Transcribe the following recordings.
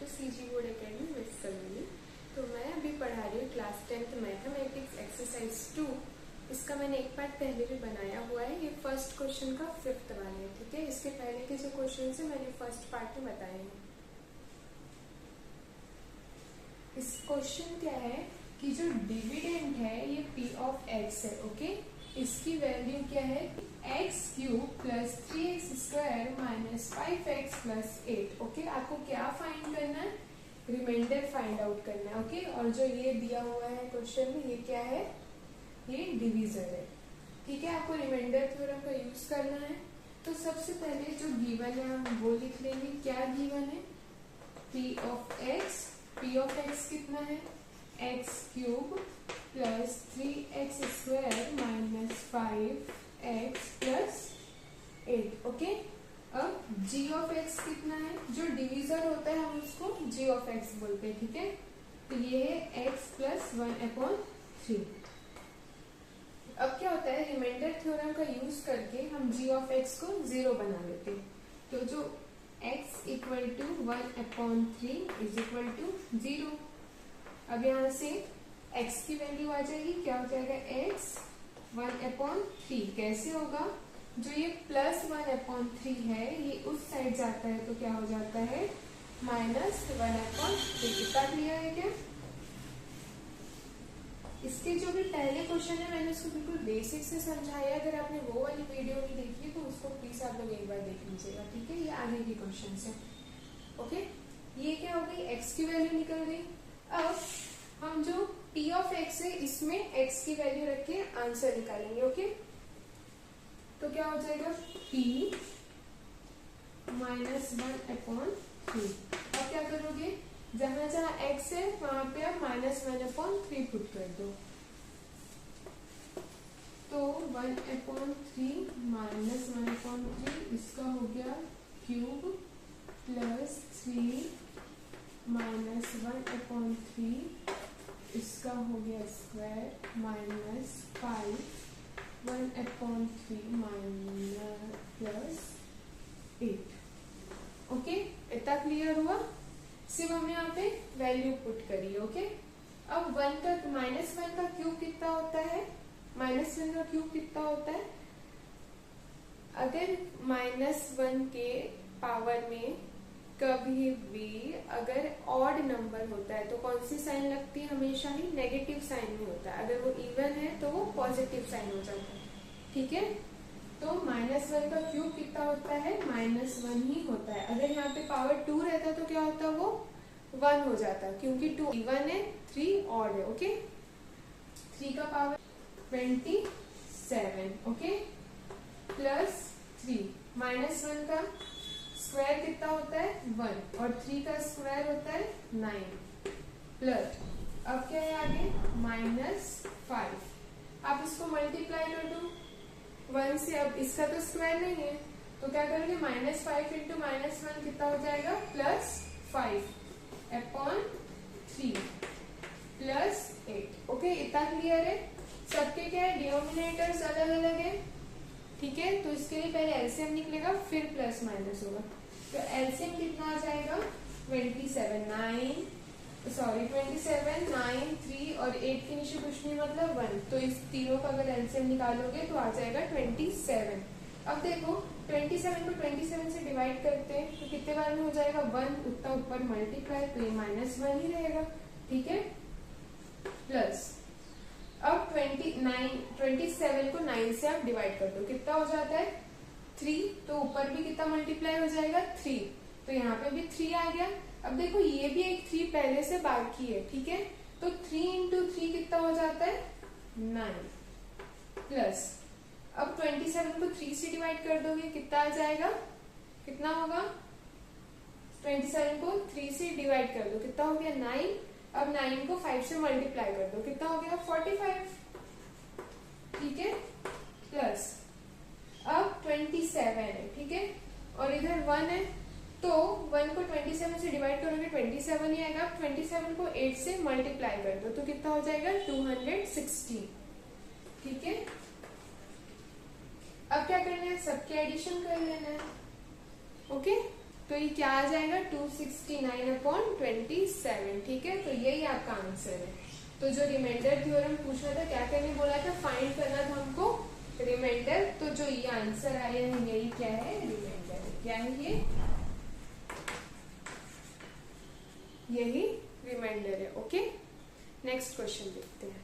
To CG board academy with Saloni. तो मैं अभी पढ़ा रही हूँ क्लास 10th मैथमेटिक्स एक्सरसाइज 2। इसका मैंने एक पार्ट पहले भी बनाया हुआ है। ये फर्स्ट क्वेश्चन का 5th वाला है, ठीक है। इसके पहले के जो क्वेश्चन है मैंने फर्स्ट पार्ट में बताए हैं। इस क्वेश्चन क्या है कि जो डिविडेंड है ये p ऑफ x है, ओके। इसकी वैल्यू क्या है, x cube plus 3x square minus 5x plus 8, okay. आपको क्या फाइंड करना है, रिमाइंडर फाइंड आउट करना है, ओके। और जो ये दिया हुआ है क्वेश्चन में ये क्या है, ये डिवीजर है, ठीक है। आपको रिमाइंडर थ्योरम का यूज करना है। तो सबसे पहले जो गिवन है हम वो लिख लेंगे। क्या गिवन है, p ऑफ x कितना है, x cube plus 3x square minus 5x plus 8, okay. अब g ऑफ x कितना है, जो डिवीजर होता है हम उसको g ऑफ x बोलते हैं, ठीक है। तो ये है x प्लस 1/3। अब क्या होता है, रिमाइंडर थ्योरम का यूज करके हम g ऑफ x को 0 बना लेते हैं। तो जो x equal to 1/3 is equal to 0। अब यहाँ से x की वैल्यू आ जाएगी, क्या हो जाएगा, x 1/3। कैसे होगा, जो ये प्लस 1/3 है ये उस साइड जाता है तो क्या हो जाता है, माइनस 1/3। कितना क्लियर है क्या। इसके जो भी पहले क्वेश्चन है मैंने उसको बिल्कुल बेसिक से समझाया। अगर आपने वो वाली वीडियो नहीं देखी तो उसको प्लीज आप लोग एक बार देख लीजिएगा, ठीक है। ये आगे के क्वेश्चन है, ओके। ये क्या हो गई, x की वैल्यू निकल गई। अब हम जो p ऑफ x है इसमें x की वैल्यू रख के आंसर निकालेंगे, ओके। तो क्या हो जाएगा, p माइनस 1/3। अब क्या करोगे, जहां जहां x है वहां पे आप माइनस 1/3 पुट कर दो। तो 1/3 माइनस 1/3 इसका हो गया क्यूब प्लस 3 माइनस 1/3 इसका हो गया square minus 5 1/3 minus plus 8, okay. इतना क्लियर हुआ। सिर्फ हमने यहाँ पे वैल्यू पुट करी, ओके। अब 1 का माइनस 1 का क्यूब कितना होता है, माइनस 1 का क्यूब कितना होता है, अगर -1 के पावर में कभी भी अगर ऑड नंबर होता है तो कौन सी साइन लगती है, हमेशा ही नेगेटिव साइन में होता है। अगर वो इवन है तो वो पॉजिटिव साइन हो जाता है, ठीक है। तो -1 का क्यूब कितना होता है, -1 ही होता है। अगर यहाँ पे पावर 2 रहता तो क्या होता, वो 1 हो जाता, क्योंकि 2 इवन है, 3 ऑड है, ओके। 3 का पावर 27, ओके, प्लस 3 -1 का स्क्वायर कितना होता है, 1, और 3 का स्क्वायर होता है 9, प्लस अब क्या है आगे, -5। आप इसको मल्टीप्लाई कर दो 1 से। अब इसका तो स्क्वायर नहीं है तो क्या करोगे, -5 इंटू -1 कितना हो जाएगा, +5/3 प्लस 8, ओके। इतना क्लियर है। सबके क्या है, डिनोमिनेटर्स अलग अलग है, ठीक है। तो इसके लिए पहले एलसीएम निकलेगा फिर प्लस माइनस होगा। तो एलसीएम कितना आ जाएगा, 27 9 3 और 8 के नीचे कुछ नहीं मतलब 1। तो इस तीनों का अगर एलसीएम निकालोगे तो आ जाएगा 27। अब देखो 27 को 27 से डिवाइड करते हैं तो कितने बार में हो जाएगा, 1 उतना ऊपर मल्टीप्लाई, तो ये -1 ही रहेगा, ठीक है। प्लस अब 27 को 9 से आप डिवाइड कर दो, कितना हो जाता है 3। तो ऊपर भी कितना मल्टीप्लाई हो जाएगा, 3। तो यहाँ पे भी 3 आ गया। अब देखो ये भी एक 3 पहले से बाकी है, ठीक है। तो 3 इंटू 3 कितना हो जाता है, 9, प्लस अब 27 को 3 से डिवाइड कर दोगे कितना आ जाएगा, कितना होगा, 27 को 3 से डिवाइड कर दो कितना हो गया, 9। अब 9 को 5 से मल्टीप्लाई कर दो कितना हो गया, 45, ठीक है। प्लस अब 27 है, ठीक है, और इधर 1 है तो 1 को 27 से डिवाइड करोगे 27 ही आएगा। 27 को 8 से मल्टीप्लाई कर दो तो कितना हो जाएगा, 260, ठीक है। अब क्या करना है, सबके एडिशन कर लेना है, ओके। तो ये क्या आ जाएगा 269/27, ठीक है। तो यही आपका आंसर है। तो जो रिमाइंडर थ्योरम पूछा था, क्या करने बोला था, फाइंड करना था हमको रिमाइंडर। तो जो ये आंसर आया है यही क्या है, रिमाइंडर है। क्या है ये, यही रिमाइंडर है। ओके, नेक्स्ट क्वेश्चन देखते हैं।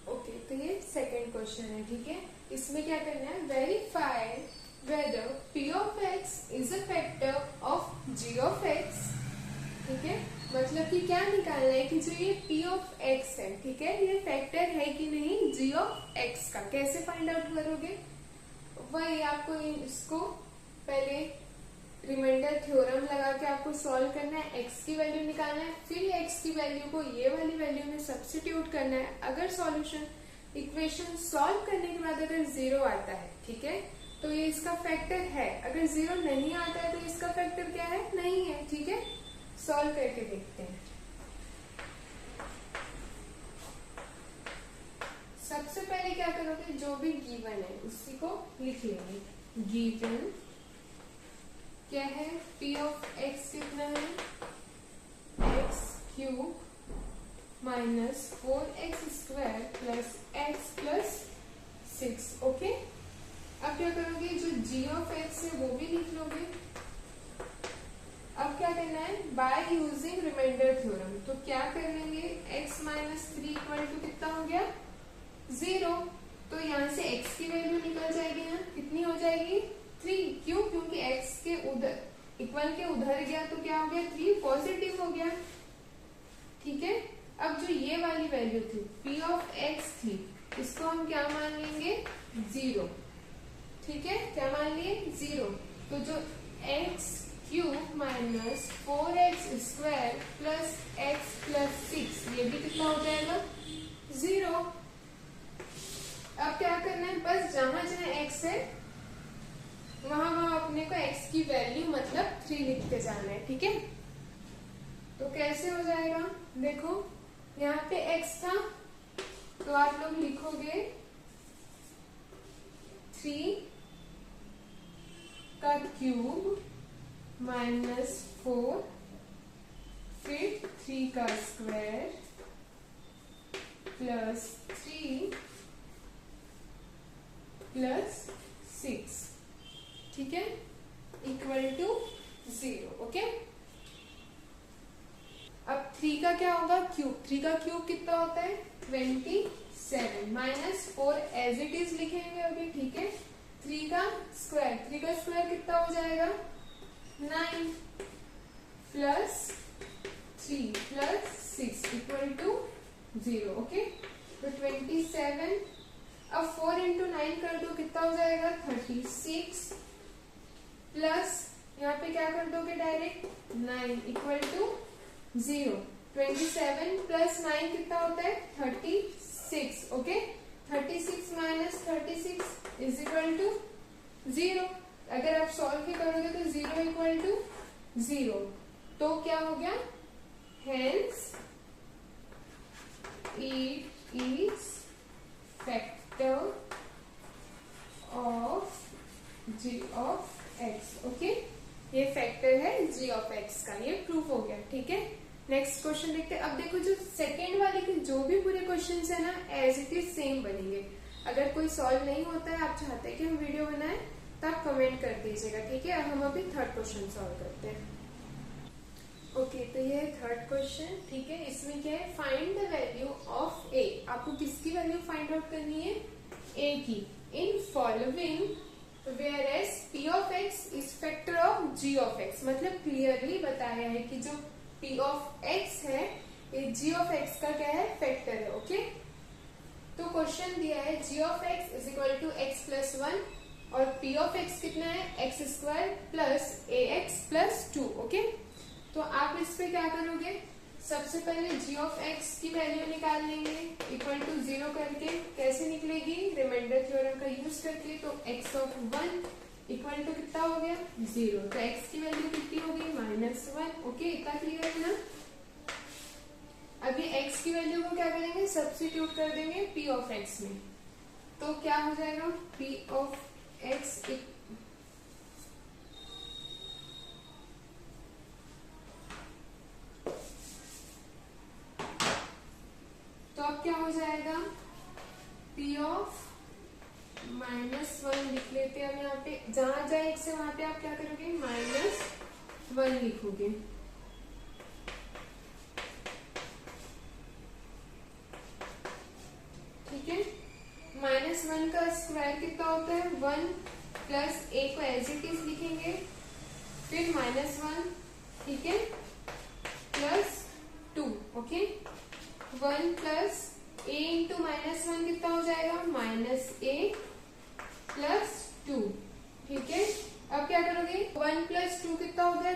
ओके, तो ये सेकंड क्वेश्चन है, ठीक है। इसमें क्या करना है, verify whether p of x is a factor of g of x, ठीक है। मतलब कि क्या निकालना है कि जो ये p of x है, ठीक है, ये फैक्टर है कि नहीं g of x का। कैसे फाइंड आउट करोगे, वही आपको इसको पहले रिमाइंडर थ्योरम लगा के आपको सॉल्व करना है, x की वैल्यू निकालना है, फिर x की वैल्यू को ये वाली वैल्यू में सब्स्टिट्यूट करना है। अगर सॉल्यूशन इक्वेशन सॉल्व करने के बाद अगर 0 आता है, ठीक है, तो ये इसका फैक्टर है। अगर 0 नहीं आता है तो इसका फैक्टर क्या है, नहीं है, ठीक है। सॉल्व करके देखते हैं। सबसे पहले क्या करोगे, जो भी गिवन है उसी को लिख लेंगे। गिवन क्या है, p of x कितना है, x³ minus 4x² plus x plus 6। Okay, अब क्या करोगे, जो g of x है वो भी लिख लोगे। अब क्या करना है, बाय यूजिंग रिमाइंडर थ्योरम। तो क्या कर लेंगे, x माइनस 3 इक्वल टू कितना हो गया, 0। तो यहाँ से x की वैल्यू निकल जाएगी ना, कितनी हो जाएगी, 3। क्यों, क्योंकि x के उधर इक्वल के उधर गया तो क्या हो गया, 3 पॉजिटिव हो गया, ठीक है। अब जो ये वाली वैल्यू थी p of x थी, इसको हम क्या मान लेंगे, 0, ठीक है। क्या मान लिए, 0। तो जो x³ minus 4x² plus x plus 6, ये भी कितना हो जाएगा, 0। अब क्या करना है, बस जहां जहां x है वहां वहां अपने को x की वैल्यू मतलब 3 लिखते जाना है, ठीक है। तो कैसे हो जाएगा, देखो यहाँ पे x था तो आप लोग लिखोगे 3 का क्यूब माइनस 4, फिर 3 का स्क्वायर प्लस 3 प्लस 6, ठीक है, इक्वल टू 0। ओके, अब 3 का क्या होगा, क्यूब। 3 का क्यूब कितना होता है, 27 माइनस 4 एज इट इज लिखेंगे अभी, ठीक है। 3 का स्क्वायर कितना हो जाएगा, 9 plus 3 plus 6 equal to 0। Okay, तो 27, अब 4 इंटू 9 कर दो, कितना हो जाएगा, 36 प्लस यहाँ पे क्या कर दोगे डायरेक्ट, 9 इक्वल टू 0। 27 प्लस 9 कितना होता है, 36। Okay, 36 minus 36 is equal to 0। अगर आप सॉल्व भी करोगे तो 0 इक्वल टू 0। तो क्या हो गया, hence it is factor of g of x। Okay, ये फैक्टर है g ऑफ x का, ये प्रूफ हो गया, ठीक है। नेक्स्ट क्वेश्चन देखते हैं। अब देखो जो सेकेंड वाले के जो भी पूरे क्वेश्चंस है ना, एज इट इज सेम बनेंगे। अगर कोई सॉल्व नहीं होता है, आप चाहते हैं कि हम वीडियो बनाएं, तो आप कमेंट कर दीजिएगा, ठीक है। अब हम अभी थर्ड क्वेश्चन सॉल्व करते हैं। ओके, तो ये है थर्ड क्वेश्चन, ठीक है। इसमें क्या है, find the value of a। आपको किसकी वैल्यू फाइंड आउट करनी है, a की। In following whereas p of x is factor of g of x, मतलब क्लियरली बताया है कि जो p of x है ये g of x का क्या है, फैक्टर है। ओके, तो क्वेश्चन दिया है g of x is equal to x plus 1 और p of x कितना है, x² plus ax plus 2। Okay, तो आप इस पे क्या करोगे, सबसे पहले g of x की वैल्यू निकाल लेंगे इक्वल टू 0 करके। कैसे निकलेगी, रिमाइंडर थ्योरम का यूज करके। तो x of 1 इक्वल टू कितना हो गया, 0। तो x की वैल्यू कितनी होगी, -1। ओके, इतना क्लियर है ना। अभी x की वैल्यू को क्या करेंगे, सब्स्टिट्यूट कर देंगे p of x में। तो क्या हो जाएगा, p of x हो जाएगा p ऑफ -1 लिख लेते हैं हम यहाँ पे, जहां जाए x से वहां पे आप क्या करोगे -1 लिखोगे। ठीक है, -1 का स्क्वायर कितना होता है 1 प्लस a को एज इट इज लिखेंगे, फिर -1, ठीक है, plus 2, okay. 1 plus a into -1 कितना हो जाएगा -a प्लस 2, ठीक है। अब क्या करोगे 1 प्लस 2 कितना हो गया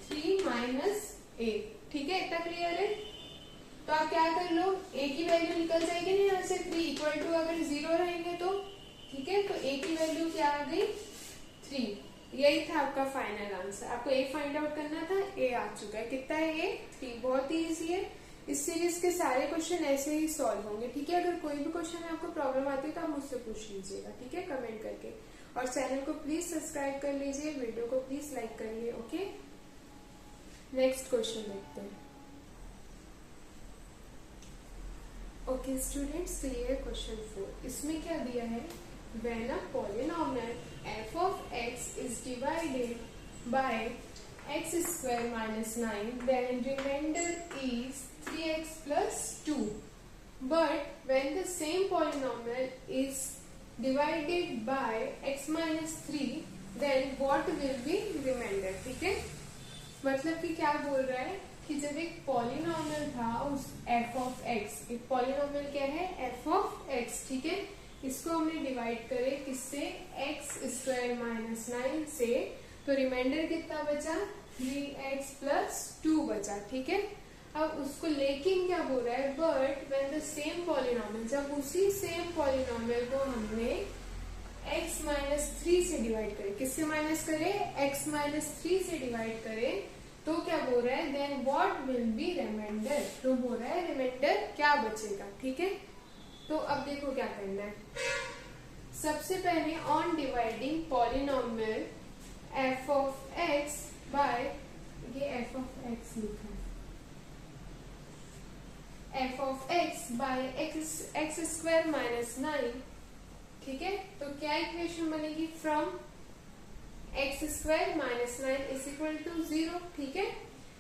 3 माइनस a, ठीक है, इतना क्लियर है। तो आप क्या कर लो, a की वैल्यू निकल जाएगी ना यहाँ से 3 इक्वल टू अगर 0 रहेंगे तो, ठीक है। तो a की वैल्यू क्या आ गई 3। यही था आपका फाइनल आंसर। आपको a फाइंड आउट करना था, a आ चुका है। कितना है ये 3। बहुत ही इजी है। इस सीरीज के सारे क्वेश्चन ऐसे ही सॉल्व होंगे, ठीक है। अगर कोई भी क्वेश्चन में आपको प्रॉब्लम आती है तो आप मुझसे पूछ लीजिएगा, ठीक है, कमेंट करके। और चैनल को प्लीज सब्सक्राइब कर लीजिए, वीडियो को प्लीज लाइक करिए, ओके। नेक्स्ट क्वेश्चन देखते हैं। ओके स्टूडेंट्स, तो ये क्वेश्चन 4। इसमें क्या दिया है, when a polynomial f of x is divided by x square minus 9, then remainder is 3x plus 2. But when the same polynomial is divided by x minus 3, then what will be remainder? ठीक है, मतलब कि क्या बोल रहा है कि जब एक पॉलिनोमियल था उस f of x, एक पॉलिनोमियल क्या है f of x, ठीक है, इसको हमने डिवाइड करे किससे x स्क्वायर माइनस 9 से, तो रिमाइंडर कितना बचा 3x प्लस 2 बचा, ठीक है। अब उसको लेकिन क्या बोल रहा है, but when the same polynomial, जब उसी सेम पॉलिनोमियल को हमने x माइनस 3 से डिवाइड करे, किससे माइनस करे x माइनस 3 से डिवाइड करे, तो क्या बोल रहा है then what will be remainder. तो बोल रहा है रिमाइंडर क्या बचेगा, ठीक है। तो अब देखो क्या करना है। सबसे पहले on dividing polynomial f of x by, ये f ऑफ x लिखा है, f of x by x square minus 9, ठीक है। तो क्या इक्वेशन बनेगी, from x square minus 9 is equal to 0, ठीक है।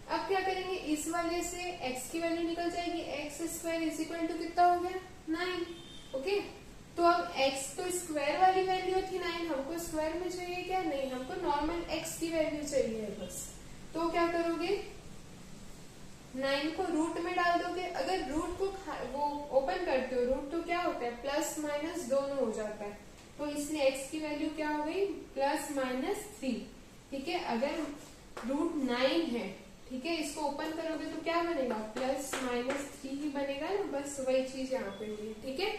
अब क्या करेंगे, इस वाले से x की वैल्यू निकल जाएगी, x square is equal to कितना हो गया 9, ओके। तो अब x तो स्क्वायर वाली वैल्यू थी 9, हमको स्क्वायर में चाहिए क्या, नहीं, हमको नॉर्मल x की वैल्यू चाहिए बस। तो क्या करोगे 9 को रूट में डाल दोगे। अगर रूट को वो ओपन करते हो रूट, तो क्या होता है प्लस माइनस दोनों हो जाता है, तो इसलिए x की वैल्यू क्या हो गई प्लस माइनस 3, ठीक है। अगर रूट 9 है, ठीक है, इसको ओपन करोगे तो क्या बनेगा प्लस माइनस 3 ही बनेगा ना, बस वही चीज यहाँ पे हुई, ठीक है।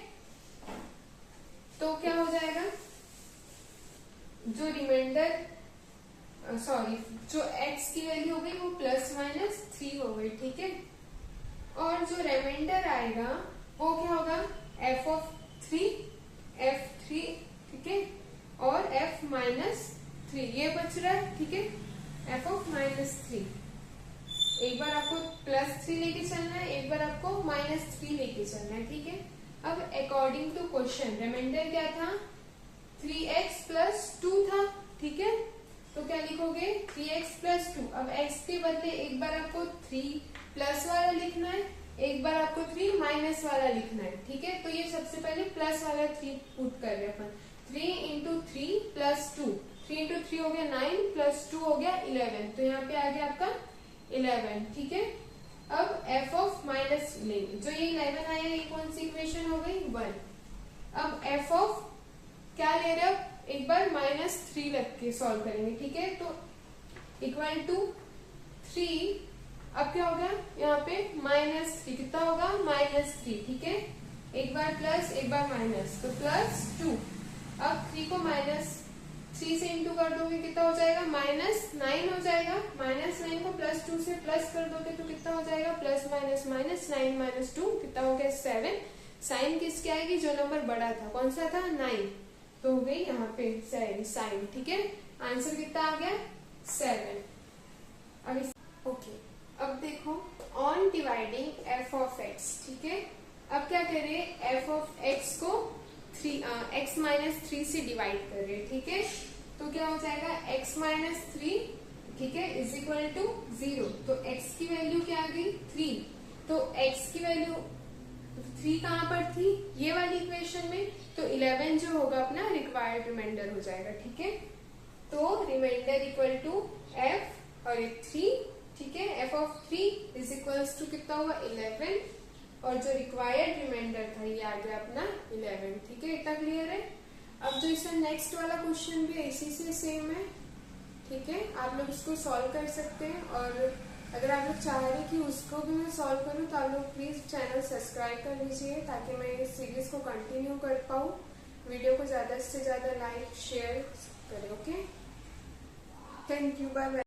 तो क्या हो जाएगा, जो रिमाइंडर जो x की वैल्यू हो गई वो प्लस माइनस 3 हो गई, ठीक है। और जो रिमाइंडर आएगा वो क्या होगा f ऑफ 3, f3, ठीक है, और f माइनस 3 ये बच रहा है, ठीक है, f ऑफ माइनस 3। एक बार आपको प्लस 3 लेके चलना है, एक बार आपको माइनस 3 लेके चलना है, ठीक है। अब अकॉर्डिंग टू क्वेश्चन रिमाइंडर क्या था 3x प्लस 2 था, ठीक है। तो क्या लिखोगे 3x प्लस 2। अब x के बदले एक बार आपको 3 प्लस वाला लिखना है, एक बार आपको 3 माइनस वाला लिखना है, ठीक है। तो ये सबसे पहले प्लस वाला 3 पुट कर रहे हैं अपन, 3 इंटू 3 प्लस 2, 3 इंटू 3 हो गया 9 प्लस 2 हो गया 11, तो यहाँ पे आ गया आपका 11, ठीक है। अब f ऑफ माइनस लेंगे, जो ये 11 आया ये कौन सी इक्वेशन हो गई 1। अब f ऑफ क्या ले रहे हो, एक बार माइनस 3 लग के सॉल्व करेंगे, ठीक है। तो इक्वल टू 3, अब क्या होगा यहाँ पे माइनस 3, कितना होगा माइनस 3, ठीक है। एक बार प्लस एक बार माइनस, तो प्लस 2। अब 3 को माइनस 3 से इंटू कर दोगे कितना हो जाएगा माइनस 9 हो जाएगा। माइनस 9 को प्लस 2 से प्लस कर दोगे तो कितना हो जाएगा प्लस माइनस माइनस 9 माइनस 2 कितना हो गया 7। साइन किसकी आएगी, जो नंबर बड़ा था, कौन सा था 9, तो हो गई यहाँ पे साइन, ठीक है। आंसर कितना आ गया 7। अब ओके, अब देखो on divide dividing F of x, ठीक है। अब क्या कर रहे हैं, एफ ऑफ एक्स को एक्स माइनस 3 से डिवाइड कर रहे हैं, ठीक है। तो क्या हो जाएगा, एक्स माइनस 3, ठीक है, इज इक्वल टू 0। तो x की वैल्यू क्या आ गई, 3। तो x की वैल्यू 3 कहां पर थी, ये वाली इक्वेशन में। तो 11 जो होगा अपना रिक्वायर्ड रिमाइंडर हो जाएगा, ठीक है। तो रिमाइंडर इक्वल टू f और 3, ठीक है। f of 3 is equals to कितना हुआ, 11, और जो रिक्वायर्ड रिमाइंडर था ये आ गया अपना 11, ठीक है। इतना क्लियर है। अब जो इसका नेक्स्ट वाला क्वेश्चन भी इसी से सेम है, ठीक है। आप लोग इसको सॉल्व कर सकते हैं, और अगर आप लोग चाह रहे हैं कि उसको भी मैं सॉल्व करूं तो आप लोग प्लीज चैनल सब्सक्राइब कर लीजिए, ताकि मैं इस सीरीज को कंटिन्यू कर पाऊं। वीडियो को ज्यादा से ज्यादा लाइक शेयर करें, okay. Thank you, bye bye.